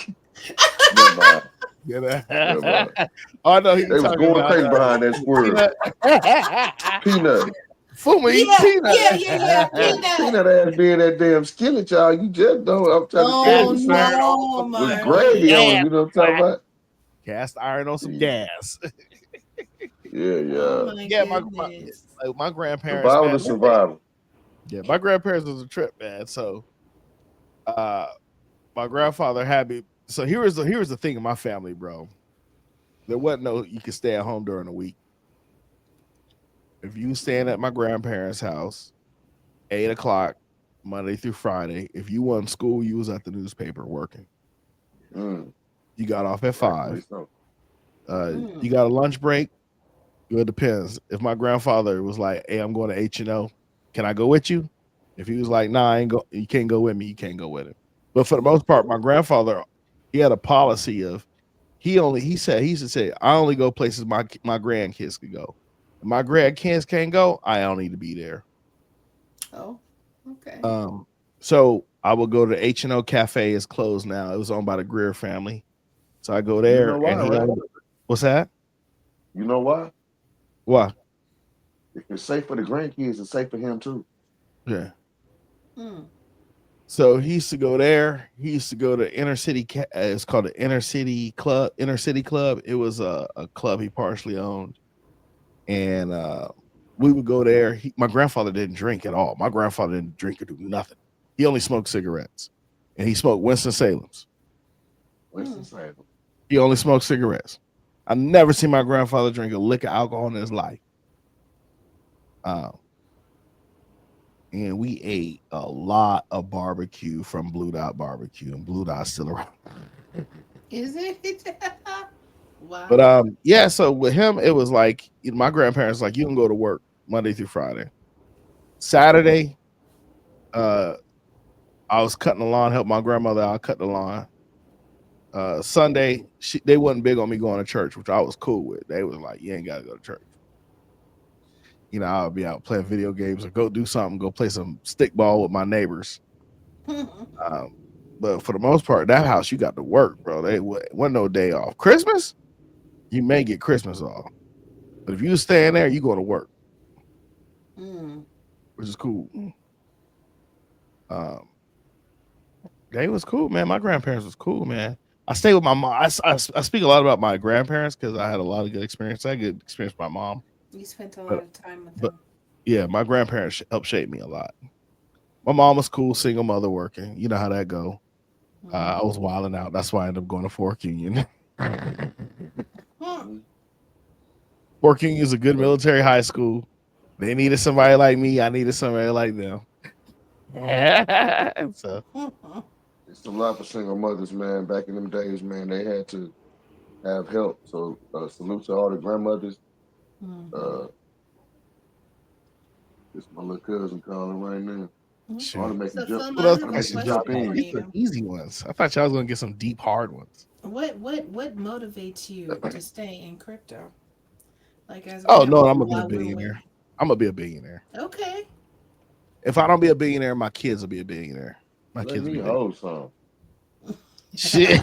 Never mind. Oh no, they was going crazy behind that squirrel. Peanut. Fuma eat peanut. Yeah. Peanut ass being that damn skillet, y'all. You just know I'm trying to tell you. With gravy on it, you know what I'm talking about? Cast iron on some gas. Oh Yeah. my Yeah, goodness. like my grandparents, Survival man. to survival. Yeah, my grandparents was a trip, man. So uh my grandfather had me. So here was the thing in my family, bro. There wasn't no you could stay at home during the week. If you staying at my grandparents' house, 8 o'clock, Monday through Friday. If you wasn't school, you was at the newspaper working. Mm, You got off at rightfully 5. so. You Mm. got a lunch break. It depends. If my grandfather was like, "Hey, I'm going to H&O. Can I go with you?" If he was like, "Nah, I ain't go. You can't go with me. You can't go with him." But for the most part, my grandfather, he had a policy of he used to say, "I only go places my grandkids could go. If my grandkids can't go, I don't need to be there." Oh, okay. Um, so I would go to H&O Cafe. It's closed now. It was owned by the Greer family. So I go You there know why, and right? what's that? You know why? What? If it's safe for the grandkids, it's safe for him too. Yeah. Mm. So he used to go there. He used to go to Inner City. It's called the Inner City Club. Inner City Club. It was a club he partially owned, and we would go there. My grandfather didn't drink at all. My grandfather didn't drink or do nothing. He only smoked cigarettes, and he smoked Winston Salem's. Winston Mm. Salem. He only smoked cigarettes. I never seen my grandfather drink a lick of alcohol in his life. Um, and we ate a lot of barbecue from Blue Dot Barbecue, and Blue Dot's still around. Is it? But Wow. yeah. So with him, it was like my grandparents like you can go to work Monday through Friday. Saturday, uh, I was cutting the lawn, help my grandmother out cut the lawn. Sunday, they wasn't big on me going to church, which I was cool with. They was like, "You ain't got to go to church." You know, I'll be out playing video games or go do something, go play some stickball with my neighbors. Um, but for the most part, that house you got to work, bro. They wasn't no day off. Christmas, you may get Christmas off, but if you stay in there, you go to work, Mm. which is cool. Um, they was cool, man. My grandparents was cool, man. I stayed with my mom. I speak a lot about my grandparents because I had a lot of good experience. I had good experience with my mom, You spent a lot but of time with but them. yeah, my grandparents helped shape me a lot. My mom was cool, single mother working. You know how that go. I Mm. was wilding out. That's why I ended up going to Fork Union. Huh. Mhm. Fork Union is a good military high school. They needed somebody like me. I needed somebody like them. So It's a lot for single mothers, man. Back in them days, man, they had to have help. So salute to all the grandmothers. Mm-hmm. Uh, it's my little cousin calling right now. I ought shoot. to make him So, jump. Fuma, What I else I have a make him questions y'all jump question got? for in. These are you. easy ones. I thought y'all was gonna get some deep hard ones. What motivates you to stay in crypto? Like as of Oh now, no, I'm gonna be a while we're billionaire. waiting. I'm gonna be a billionaire. Okay. If I don't be a billionaire, my kids will be a billionaire. My Let kids will me be big. hold some. Shit.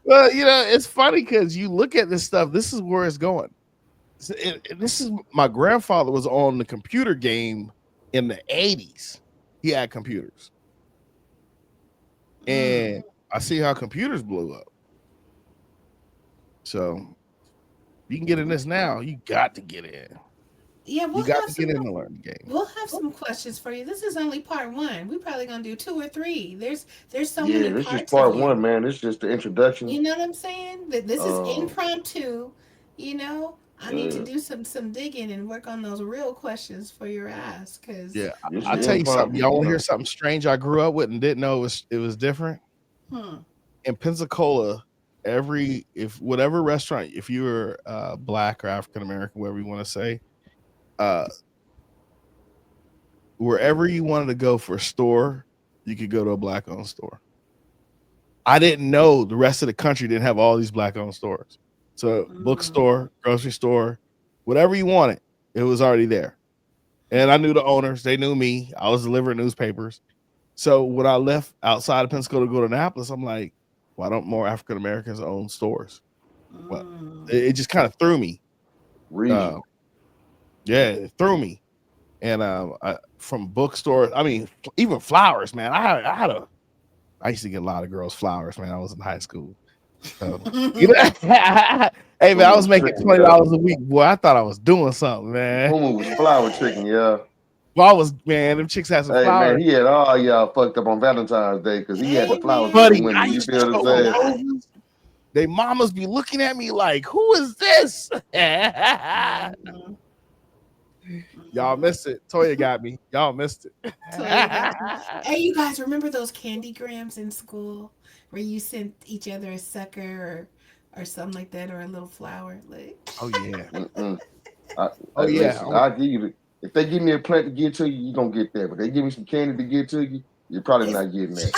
Well, it's funny because you look at this stuff. This is where it's going. This is my grandfather was on the computer game in the 80s. He had computers, Mm. and I see how computers blew up. So you can get in this now. You got to get in. Yeah, You got to get in to learn the game. we'll have some questions for you. This is only part one. We're probably gonna do two or three. There's so Yeah, many this is parts of part one, you. man. This is just the introduction. You know what I'm saying? That this is Um, impromptu. You know, I need to uh, do some digging and work on those real questions for your ass, because Yeah, this I'll is tell you something. impromptu, Y'all want to hear so something strange I grew up with and didn't know it was different? hmm. In Pensacola, if whatever restaurant, if you were black or African American, whatever you want to say, uh, wherever you wanted to go for a store, you could go to a black owned store. I didn't know the rest of the country didn't have all these black owned stores. So Mm. bookstore, grocery store, whatever you wanted, it was already there. And I knew the owners, they knew me. I was delivering newspapers. So when I left outside of Pensacola to go to Annapolis, I'm like, why don't more African Americans own stores? Well, Mm. it just kind of threw me. Uh, regional. yeah, it threw me. And from bookstores, I mean, even flowers, man. I used to get a lot of girls flowers, man. I was in high school. So, you know, hey man, I Fuma was was making tricking, yeah. $20 a week, boy. I thought I was doing something, man. Fuma was flower tricking, yeah. Well, I was, man. Them chicks had some Hey man, flowers, he had all y'all fucked up on Valentine's Day because he had the flowers for the buddy. Amen. I women. You used to feel show what I'm them saying? roses. They mamas be looking at me like, "Who is this?" Mhm. Y'all Mhm. missed it. Toya got me. Y'all missed it. So you got you. Hey, you guys remember those candy grams in school where you sent each other a sucker or something like that, or a little flower? Like, Oh yeah. Mm-mm. I, Oh yeah. listen, I give you if they give me a plant to get to you, you gonna get that. But they give me some candy to get to you, you're probably it's not getting that.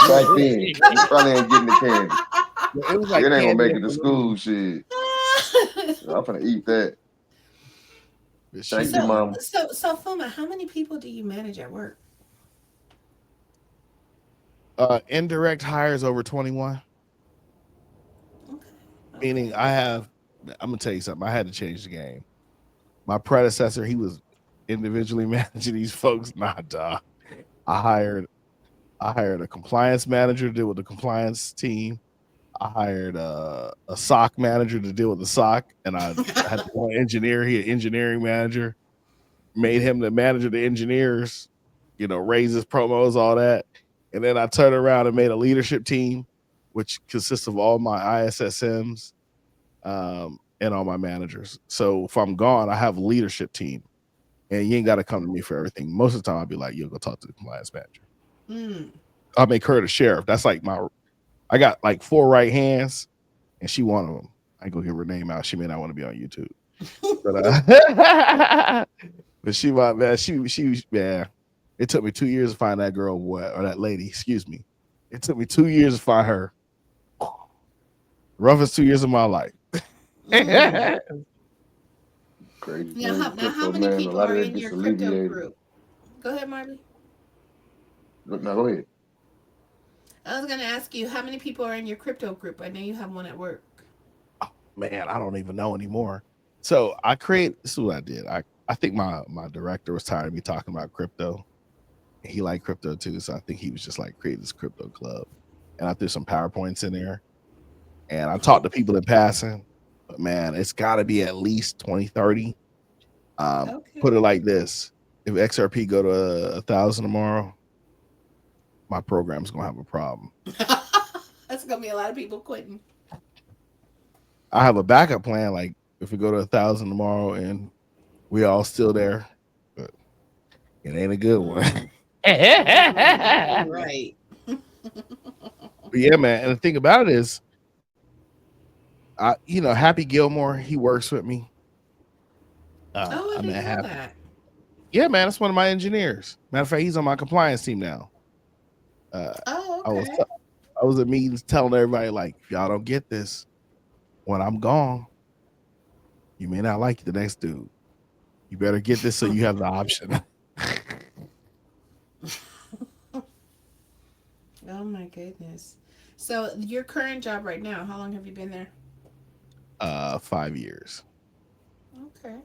Back then, you it probably ain't getting the candy. was It like ain't gonna candy make and it to school. balloons. Shit, I'm gonna eat that. But Thank shoot, you, so mama. Fuma, how many people do you manage at work? indirect hires over 21. Okay, Meaning, okay. I have. I'm gonna tell you something. I had to change the game. My predecessor, he was individually managing these folks. Nah, dog. I hired. I hired a compliance manager to deal with the compliance team. I hired a SOC manager to deal with the SOC, and I had one engineer. He an engineering manager. Made him the manager of the engineers. Raises, promos, all that. And then I turned around and made a leadership team, which consists of all my ISSMs and all my managers. So if I'm gone, I have a leadership team, and you ain't got to come to me for everything. Most of the time, I'll be like, "Yo, go talk to the compliance manager." Mm. I'll make her the sheriff. That's like I got like 4 right hands, and she one of them. I ain't gonna give her name out. She may not want to be on YouTube, but but she might, man. She man. It took me 2 years to find that girl, or that lady. Excuse me. It took me 2 years to find her. Roughest 2 years of my life. Mm. Crazy Now, thing with now, how crypto, many man. A people lot are of that in gets your crypto alleviated. group? Go ahead, Marley. Now go ahead. I was gonna ask you how many people are in your crypto group. I know you have one at work. Man, I don't even know anymore. So this is what I did. I think my director was tired of me talking about crypto. He liked crypto too. So I think he was just like create this crypto club. And I threw some PowerPoints in there. And I talked to people in passing. But man, it's gotta be at least 20, 30. Put Okay. it like this. If XRP go to 1,000 tomorrow, my program's gonna have a problem. That's gonna be a lot of people quitting. I have a backup plan. Like if we go to 1,000 tomorrow and we all still there, but it ain't a good one. Mm. But Right. yeah, man. And the thing about it is, Happy Gilmore, he works with me. Oh, I I met didn't know Happy. that. Yeah, man, that's one of my engineers. Matter of fact, he's on my compliance team now. Uh, Oh, I was okay. I was at meetings telling everybody like, if y'all don't get this, when I'm gone, you may not like the next dude. You better get this so you have the option. Oh my goodness. So your current job right now, how long have you been there? 5 years. Okay.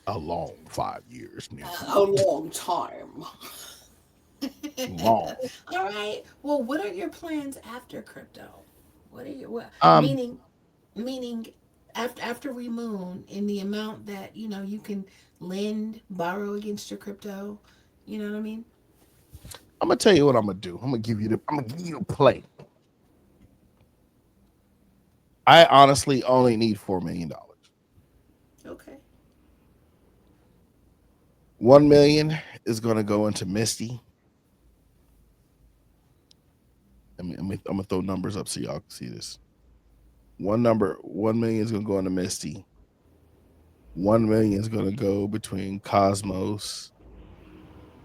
A long 5 years, new. A long time. Long. All right. Well, what are your plans after crypto? What are your what Um, meaning after we moon in the amount that you can lend, borrow against your crypto. You know what I mean? I'm gonna tell you what I'm gonna do. I'm gonna give you a play. I honestly only need $4 million. Okay. 1 million is gonna go into Misty. I'm gonna throw numbers up so y'all can see this. 1 million is gonna go into Misty. 1 million is gonna go between Cosmos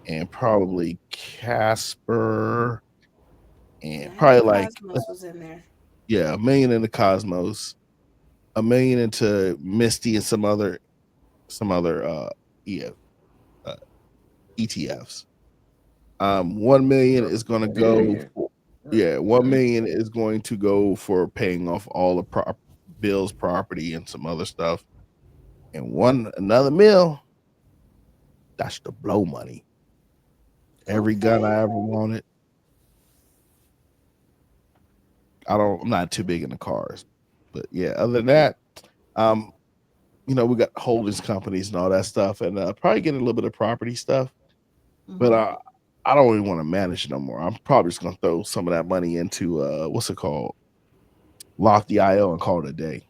and probably Casper, Yeah, and I knew probably like, Cosmos was in there. yeah, 1 million into Cosmos, 1 million into Misty and some other EF, uh, ETFs. 1 million is going to go. Yeah. Yeah, 1 million is going to go for paying off all the bills, property, and some other stuff. And another mil, that's the blow money. Every gun Okay. I ever wanted. I'm not too big into cars, but yeah. Other than that, um, we got holdings companies and all that stuff, and probably getting a little bit of property stuff. But Mm-hmm. I don't really want to manage it no more. I'm probably just gonna throw some of that money into what's it called, Lofty IO, and call it a day.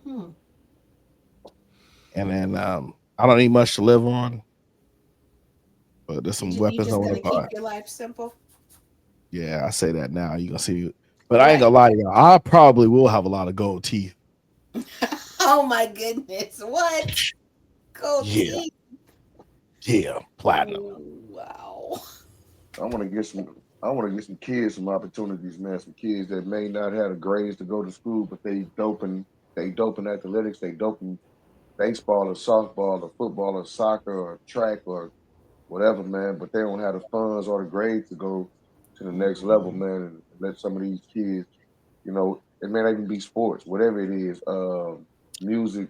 Hmm. And then I don't need much to live on, but there's some You weapons I just want gonna to buy. keep your life simple? Yeah, I say that now. You gonna see, but I ain't Right. gonna lie to you. I probably will have a lot of gold teeth. Oh my goodness! What? Gold Yeah, teeth? yeah, platinum. Oh, wow. I want to get some. I want to get some kids some opportunities, man. Some kids that may not have the grades to go to school, but they dope in athletics, they dope in baseball or softball or football or soccer or track or whatever, man. But they don't have the funds or the grades to go to the next level, Mhm. man. And let some of these kids, it may not even be sports, whatever it is, music,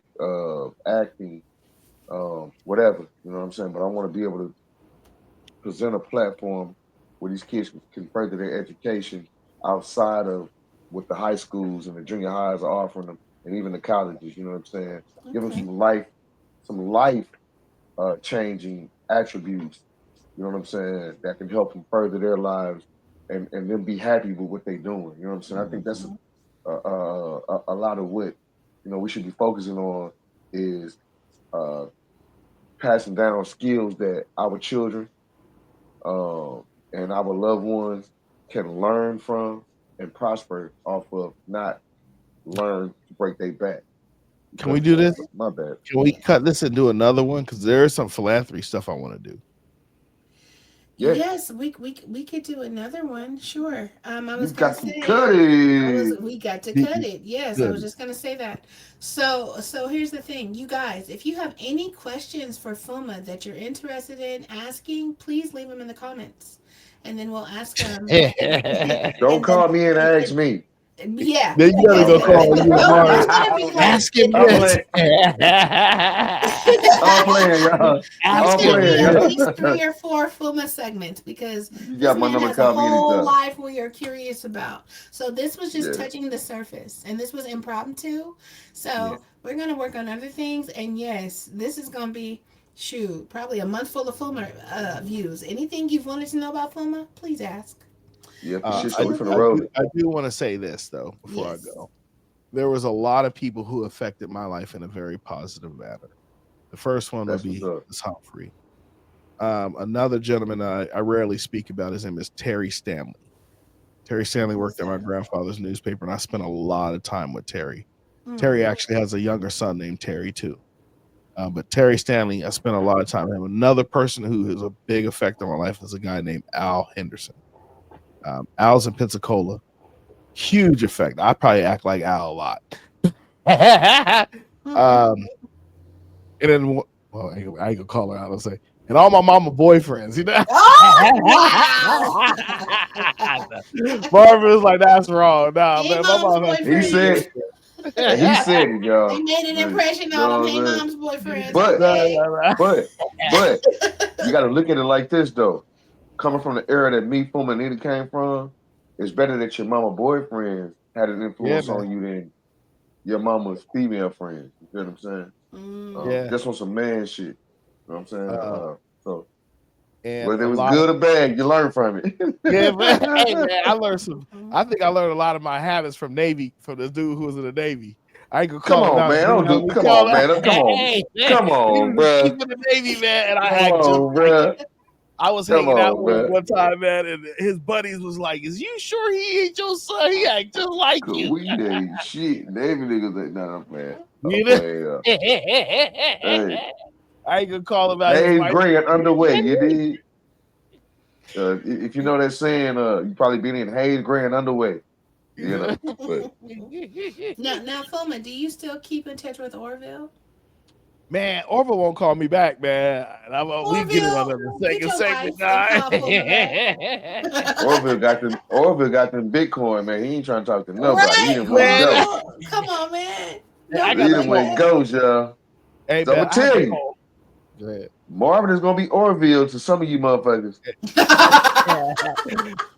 acting, whatever. You know what I'm saying? But I want to be able to present a platform where these kids can further their education outside of what the high schools and the junior highs are offering them, and even the colleges. You know what I'm saying? Give them Okay. some life changing attributes. You know what I'm saying? That can help them further their lives and then be happy with what they're doing. You know what I'm saying? I think that's Mhm. a lot of what we should be focusing on is uh, passing down skills that our children and our loved ones can learn from and prosper off of, not learn to break their back. Can we Because do this? my bad. Can we cut this and do another one? Because there is some philanthropy stuff I want to do. Yeah, Yes, we could do another one. Sure. I you was gonna got to say cut it. we got to Y- cut y- it. Yes, I was Good. just gonna say that. So here's the thing, you guys. If you have any questions for Fuma that you're interested in asking, please leave them in the comments, and then we'll ask them. Don't And then call me and ask me. yeah, Then you gotta because I'm go call playing. you Fuma's tomorrow. gonna be like, Ask him I'm this. playing. I'm playing, y'all. There's Ask I'm gonna him be playing, at this. least y'all. 3 or 4 Fuma segments because You this got my man number. has a Call me whole anytime. life we are curious about. So this was just Yeah, touching the surface, and this was impromptu. yeah. So we're gonna work on other things, and yes, this is gonna be shoot probably a month full of Fuma views. Anything you've wanted to know about Fuma, please ask. Yeah, for Uh, shit. Please So I, we feel finna I free. roll do it. I do want to say this though before I Yes. go. There was a lot of people who affected my life in a very positive manner. The first one would That's what's be up. Miss Humphrey. Another gentleman I rarely speak about, his name is Terry Stanley. Terry Stanley Who's worked at my that? grandfather's newspaper, and I spent a lot of time with Terry. Terry Mm. actually has a younger son named Terry too. But Terry Stanley, I spent a lot of time with him. Another person who is a big effect on my life is a guy named Al Henderson. Al's in Pensacola. Huge effect. I probably act like Al a lot. um, and then, well, I ain't gonna call her out. I'll say, and all my mama boyfriends, Oh wow! Barbara was like, that's wrong. Nah, Hey, man, my mom's mom had He two boyfriend. said. He boyfriends. said it, They y'all. made an You impression on know them. what Hey, I'm saying? mom's boyfriends. But Nah, Okay. nah, nah. but you got to look at it like this though. Coming from the era that me, Fuma, and Nita came from, it's better that your mama boyfriend had an Yeah, influence man. on you than your mama's female friends. You feel what I'm saying? Mm. Yeah. Just on some man shit. You know what I'm saying? Uh, So and whether a it was lot of good or bad, you learn from it. yeah, man. Hey, man, I learned some. Mm. I think I learned a lot of my habits from Navy, from this dude who was in the Navy. I ain't gonna Come call him on, out. man. You Don't know, do. we Come call on, him. man. Come on. Hey, man, Come he on, was a chief bruh. of the Navy, man, and I Come act just on, like bruh. him. I was Come hanging out on, with him bruh. one time, man, and his buddies was like, "Is you sure he ain't your son? He act just like Cause you." we ain't shit. Navy niggas ain't nah, I'm playing. I'm You know? playing. Hey, I ain't gonna call him out. His Hayes wife. Gray and underway. You did. If you know that saying, you probably been in Hayes Gray and underway. You know, but Now, Foma, do you still keep in touch with Orville? Man, Orville won't call me back, man. We get it on Orville, the get second your segment, life and guy. call Foma back. Orville got them. Orville got them Bitcoin, man. He ain't trying to talk to nobody. He Right? didn't Come went Man, on, ghost. come on, man. I Don't He got be to done like call. went that. ghost, y'all. Hey, So I'm man, gonna I have tell to you. call. Go ahead. Marvin is gonna be Orville to some of you motherfuckers.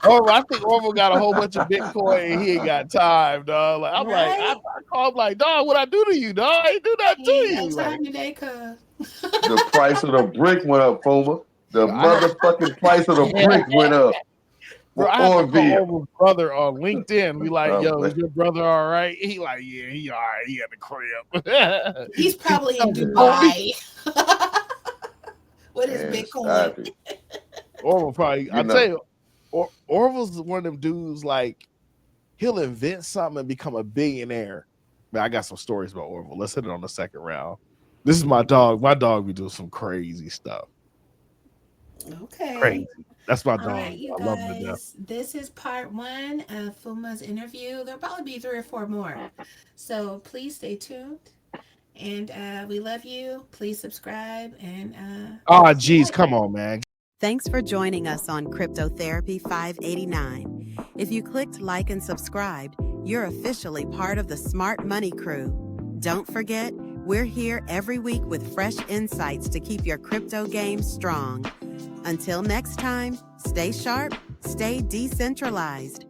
Orville, I think Orville got a whole bunch of Bitcoin and he ain't got time, dog. Like, I'm like, I Right? call him like, dog, what I do to you, dog? I ain't do that to He ain't you. got Like, time today, cuz. The price of the brick went up, Fuma. The I had- motherfucking price of the brick went up. bro, For I have to call Orville. Orville's brother on LinkedIn. Be like, Oh, yo, man. is your brother all right? He like, yeah, he all right. He at the crib. He's probably in Homie. Dubai with his Man, Bitcoin. stop it. Orville probably, I know. tell you, Orville's one of them dudes, like, he'll invent something and become a billionaire. Man, I got some stories about Orville. Let's hit it on the second round. This is my dog. My dog be doing some crazy stuff. Okay. Crazy. That's my All dog. right, you I love him to death. guys. This is part 1 of Fuma's interview. There'll probably be 3 or 4 more. So please stay tuned. And we love you. Please subscribe. And Oh, geez, come on, man. Thanks for joining us on Cryptotherapy 589. If you clicked like and subscribed, you're officially part of the Smart Money crew. Don't forget, we're here every week with fresh insights to keep your crypto game strong. Until next time, stay sharp, stay decentralized.